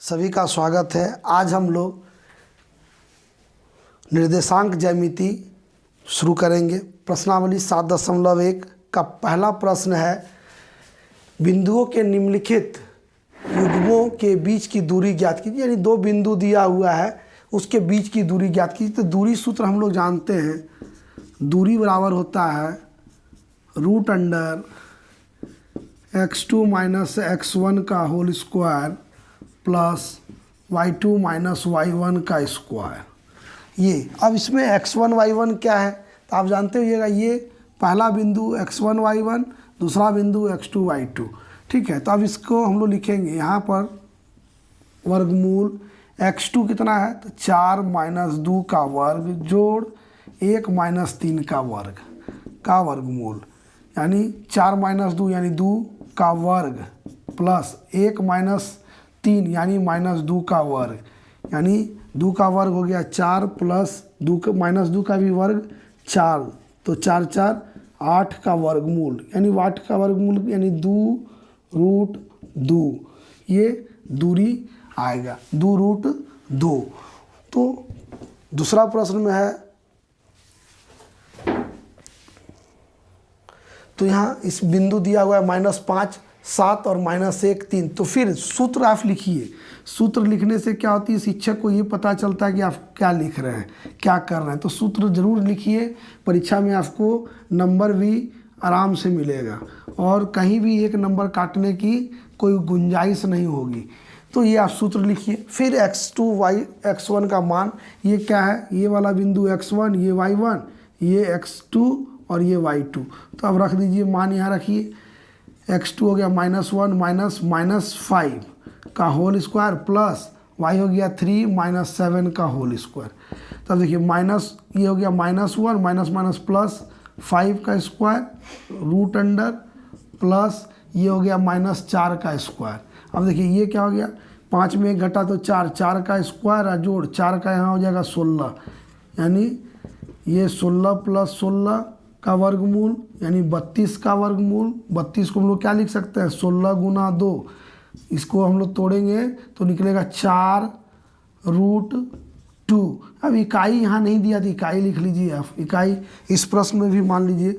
सभी का स्वागत है। आज हम लोग निर्देशांक ज्यामिति शुरू करेंगे। प्रश्नावली 7.1 का पहला प्रश्न है, बिंदुओं के निम्नलिखित युग्मों के बीच की दूरी ज्ञात कीजिए। यानी दो बिंदु दिया हुआ है, उसके बीच की दूरी ज्ञात कीजिए। तो दूरी सूत्र हम लोग जानते हैं, दूरी बराबर होता है √x2 माइनस x1 का whole square plus y2 minus y1 का स्क्वायर। ये अब इसमें x1 y1 क्या है तो आप जानते होइएगा, ये पहला बिंदु x1 y1, दूसरा बिंदु x2 y2। ठीक है, तो अब इसको हम लोग लिखेंगे यहाँ पर वर्गमूल x2 कितना है तो 4 माइनस 2 का वर्ग जोड़ 1 माइनस 3 का वर्ग का वर्गमूल, यानी 4 माइनस 2 यानी 2 का वर्ग प्लस 1 माइनस 3 यानी माइनस 2 का वर्ग, यानी 2 का वर्ग हो गया 4 प्लस 2 माइनस 2 का भी वर्ग 4, तो 4 4 8 का वर्गमूल, यानी 8 का वर्गमूल यानी 2√2। ये दूरी आएगा 2√2। तो दूसरा प्रश्न में है, तो यहाँ इस बिंदु दिया हुआ है -5 7 और -1 3। तो फिर सूत्र आप लिखिए। सूत्र लिखने से क्या होती है, शिक्षक को ये पता चलता है कि आप क्या लिख रहे हैं, क्या कर रहे हैं। तो सूत्र जरूर लिखिए, परीक्षा में आपको नंबर भी आराम से मिलेगा और कहीं भी एक नंबर काटने की कोई गुंजाइश नहीं होगी। तो ये आप सूत्र लिखिए। फिर x2 x1 का मान, ये क्या है, ये वाला बिंदु x1, ये y1, ये x2 और ये y2। तो अब रख दीजिए, मान यहाँ रखिए। x2 हो गया -1 माइनस 5 का होल स्क्वायर प्लस y हो गया 3 माइनस 7 का होल स्क्वायर। तब देखिए माइनस, ये हो गया -1 माइनस माइनस प्लस 5 का स्क्वायर रूट अंडर प्लस ये हो गया -4 का स्क्वायर। अब देखिए ये क्या हो गया, 5 में 1 घटा तो 4, 4 का स्क्वायर और जोड़ 4 का यहाँ हो जाएगा 16, यानी ये 16 प्लस 16 का वर्गमूल यानी 32 का वर्गमूल। 32 को हम लोग क्या लिख सकते हैं, 16 गुना 2, इसको हम लोग तोड़ेंगे तो निकलेगा 4√2। अब इकाई यहाँ नहीं दिया थी, इकाई लिख लीजिए आप। इकाई इस प्रश्न में भी मान लीजिए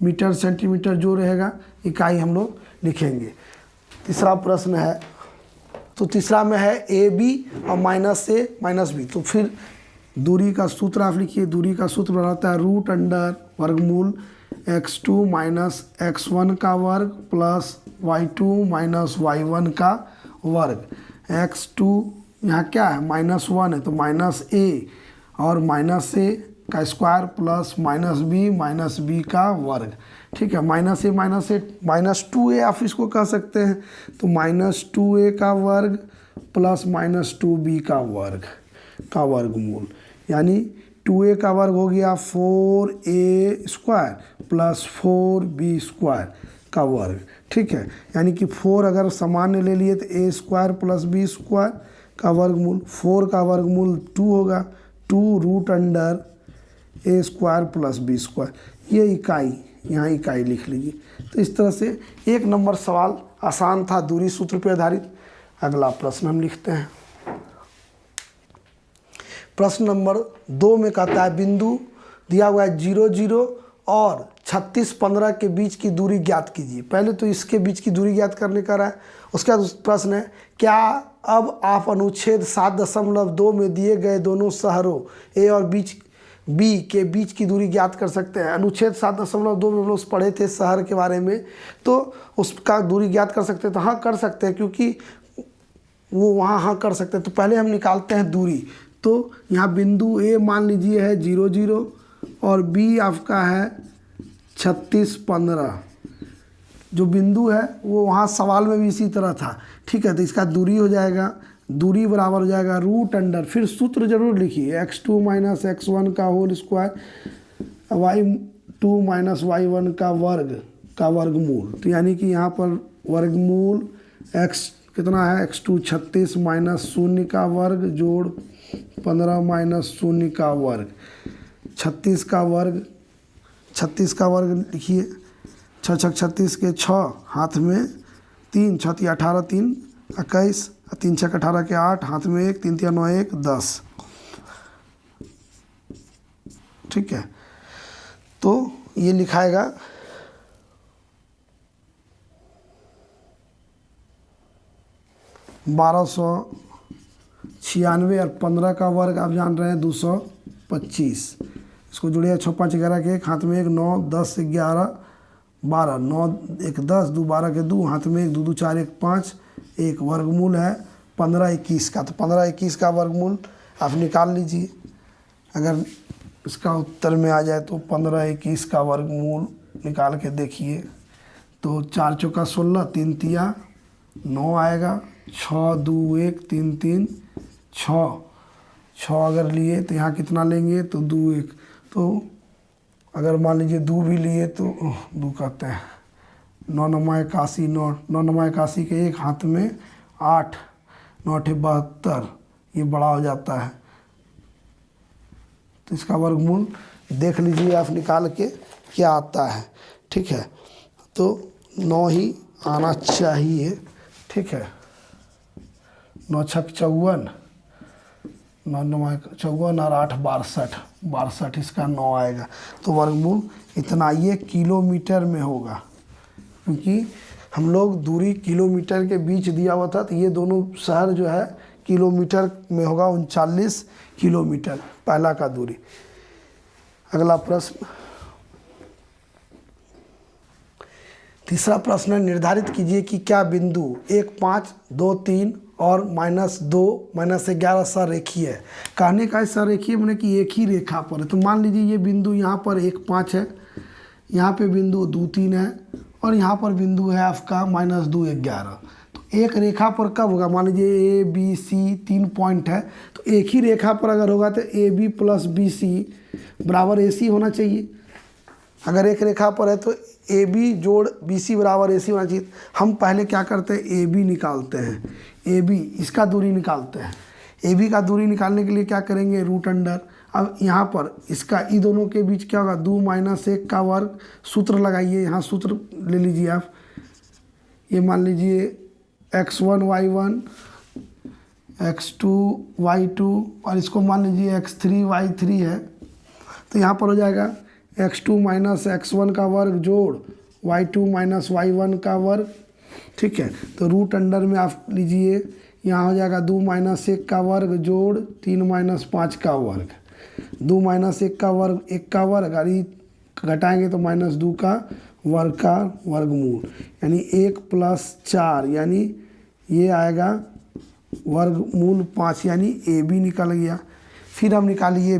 मीटर सेंटीमीटर जो रहेगा इकाई हम लोग लिखेंगे। तीसरा प्रश्न है, तो तीसरा में है AB और -A -B। तो फिर दूरी का सूत्र आप लिखिए। दूरी का सूत्र बनाता है √ वर्गमूल x2 माइनस x1 का वर्ग प्लस y2 माइनस y1 का वर्ग। x2 यहाँ क्या है -1 है तो -A और -A का स्क्वायर प्लस -B का वर्ग। ठीक है, -A -2A आप इसको कह सकते हैं, तो -2A का वर्ग प्लस -2B का वर्ग का वर्गमूल, यानी 2A का वर्ग हो गया 4A square plus 4B square का वर्ग। ठीक है, यानी कि 4 अगर सामान्य ले लिए तो A square plus B square का वर्गमूल, 4 का वर्गमूल 2 होगा, 2√A square plus B square. ये इकाई, यहाँ इकाई लिख लीजिए। तो इस तरह से 1 नंबर सवाल आसान था, दूरी सूत्र पर आधारित। अगला प्रश्न हम लिखते हैं। प्रश्न नंबर 2 में कहता है, बिंदु दिया हुआ है 0 0 और 36 15 के बीच की दूरी ज्ञात कीजिए। पहले तो इसके बीच की दूरी ज्ञात करने का रहा है। उसके बाद प्रश्न है, क्या अब आप अनुच्छेद 7.2 में दिए गए दोनों शहरों A और B के बीच की दूरी ज्ञात कर सकते हैं। अनुच्छेद 7.2 में हम लोग पढ़े थे शहर के बारे में, तो उसका दूरी ज्ञात कर सकते हैं। तो हाँ कर सकते हैं, क्योंकि वो वहाँ हाँ कर सकते हैं। तो पहले हम निकालते हैं दूरी। तो यहाँ बिंदु A मान लीजिए है 0 0 और B आपका है 36 15। जो बिंदु है वो वहाँ सवाल में भी इसी तरह था। ठीक है, तो इसका दूरी हो जाएगा, दूरी बराबर हो जाएगा √ फिर सूत्र जरूर लिखिए, x2 माइनस x1 का whole square y2 minus y1 का वर्गमूल। तो यानी कि यहाँ पर वर्गमूल x कितना है, x2 36 माइनस 0 का वर्ग जोड़ 15 माइनस 0 का वर्ग। 36 का वर्ग लिखिए, 6 6 36 के 6 हाथ में 3 6 18 3 21 3 छक 18 के 8, हाथ में 1, 3 तिया 9 1 10। ठीक है, तो ये लिखाएगा 1296 और 15 का वर्ग आप जान रहे हैं 225। इसको जुड़िए 6 5 11 के 1, हाथ में 1 9 10 11 12, 9 1 10 2 12 के 2, हाथ में 1 2 2 4 1 5, एक वर्गमूल है 15 21 का। तो 15 21 का वर्गमूल आप निकाल लीजिए। अगर इसका उत्तर में आ जाए तो 15 21 का वर्गमूल निकाल के देखिए तो 4 चौका 16, 3 तिया 9 आएगा, 6 2 1 3 3 6 अगर लिए तो यहाँ कितना लेंगे तो 2 1, तो अगर मान लीजिए 2 भी लिए तो 2 कहते हैं 9 9 81, 9 9 81 के 1, हाथ में 8 9 72, ये बड़ा हो जाता है। तो इसका वर्गमूल देख लीजिए आप निकाल के क्या आता है। ठीक है, तो 9 ही आना चाहिए। ठीक है, 9 छक 54, 9 9 54 और 8 62, 62 इसका 9 आएगा। तो वर्गमूल इतना, ये किलोमीटर में होगा क्योंकि हम लोग दूरी किलोमीटर के बीच दिया हुआ था, तो ये दोनों शहर जो है किलोमीटर में होगा 39 किलोमीटर पहला का दूरी। अगला प्रश्न, तीसरा प्रश्न है, निर्धारित कीजिए कि क्या बिंदु 1 5 2 3 और -2 -11 सररेखीय है। कहने का सररेखीय मैंने कि एक ही रेखा पर है। तो मान लीजिए ये बिंदु यहाँ पर 1 5 है, यहाँ पे बिंदु 2 3 है और यहाँ पर बिंदु है आपका -2 11। तो एक रेखा पर कब होगा, मान लीजिए ABC 3 पॉइंट है, तो एक ही रेखा पर अगर होगा तो AB + BC बराबर AC होना चाहिए। अगर एक रेखा पर है तो AB + BC बराबर AC होना चाहिए। हम पहले क्या करते हैं, AB निकालते हैं, AB इसका दूरी निकालते हैं। AB का दूरी निकालने के लिए क्या करेंगे, √अंडर। अब यहाँ पर इसका ई दोनों के बीच क्या होगा, 2 - 1 का वर्ग। सूत्र लगाइए, यहाँ सूत्र ले लीजिए आप। ये मान लीजिए x1 y1 x2 y2 और इसको मान लीजिए x3 y3 है। तो यहाँ पर हो जाएगा x2 - x1 का वर्ग जोड़ y2 - y1 का वर्ग। ठीक है, तो √अंडर में आप लीजिए, यहाँ हो जाएगा 2 - 1 का वर्ग जोड़ 3 - 5 का वर्ग। 2 - 1 का वर्ग 1 का वर्ग, और घटाएंगे तो -2 का वर्गमूल, यानी 1 + 4, यानी ये आएगा वर्गमूल 5, यानी AB निकल गया। फिर हम निकालिए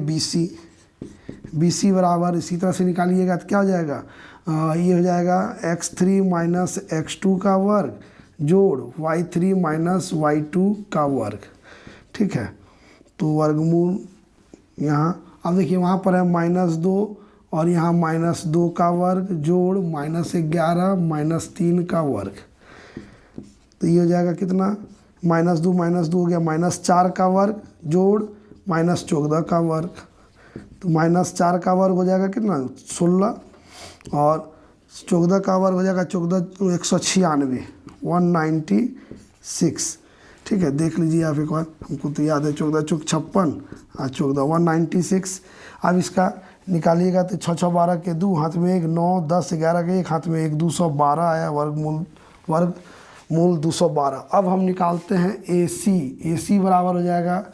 BC बराबर इसी तरह से निकालिएगा तो क्या हो जाएगा, ये हो जाएगा x3 - x2 का वर्ग जोड़ y3 - y2 का वर्ग। ठीक है, तो वर्गमूल यहाँ, अब देखिए वहाँ पर है -2 और यहाँ -2 का वर्ग जोड़ -11 - 3 का वर्ग। तो ये हो जाएगा कितना, -2 हो गया -4 का वर्ग जोड़ -14 का वर्ग। तो -4 का वर्ग हो जाएगा कितना, 16, और 14 का वर्ग हो जाएगा 14 196 196। ठीक है, देख लीजिए आप एक बार, हमको तो याद है 14 चौक 56 और 14 196। अब इसका निकालिएगा तो 6 6 12 के 2, हाथ में 1 9 10 11 के 1, हाथ में 1 212 आया, वर्गमूल 212। अब हम निकालते हैं AC बराबर हो जाएगा,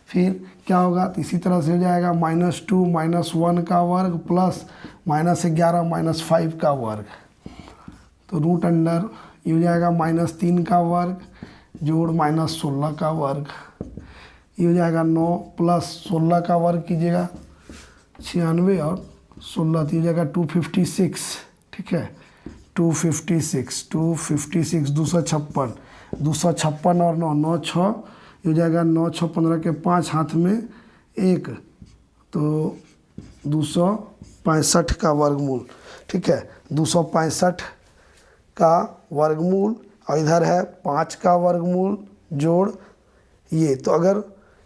फिर क्या होगा, तो इसी तरह से हो जाएगा -2 - 1 का वर्ग प्लस -11 - 5 का वर्ग। तो √अंडर ये हो जाएगा -3 का वर्ग जोड़ -16 का वर्ग। ये हो जाएगा 9 + 16 का वर्ग कीजिएगा 96 और 16 तो ये हो जाएगा 256। ठीक है, 256 256 और 9 9 6, ये हो जाएगा 9 6 15 के 5, हाथ में 1, तो 265 का वर्गमूल। ठीक है, 265 का वर्गमूल, और इधर है 5 का वर्गमूल जोड़ ये। तो अगर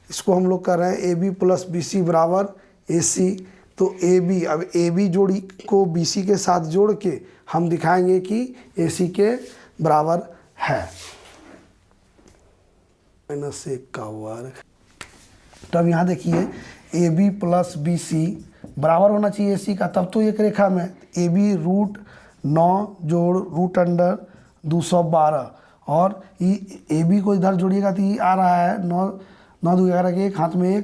इसको हम लोग कर रहे हैं AB + BC बराबर AC, तो AB, अब AB जोड़ी को BC के साथ जोड़ के हम दिखाएंगे कि AC के बराबर है। -1 का वर्ग। तो अब यहाँ देखिए A B plus B C बराबर होना चाहिए ए सी का, तब तो एक रेखा में ए बी √9 जोड़ √212 और ए बी को इधर जोड़िएगा तो ये आ रहा है 9 9 2 11 के 1 हाथ में 1,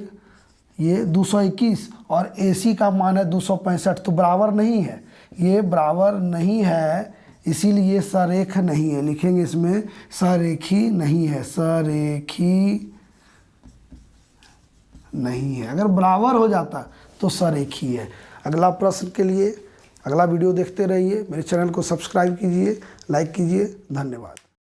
ये 221 और ए सी का मान है 265, तो बराबर नहीं है, ये बराबर नहीं है, इसीलिए सरेख नहीं है। लिखेंगे इसमें सरेखी नहीं है, सरेखी नहीं है। अगर बराबर हो जाता तो सरेखी है। अगला प्रश्न के लिए अगला वीडियो देखते रहिए, मेरे चैनल को सब्सक्राइब कीजिए, लाइक कीजिए। धन्यवाद।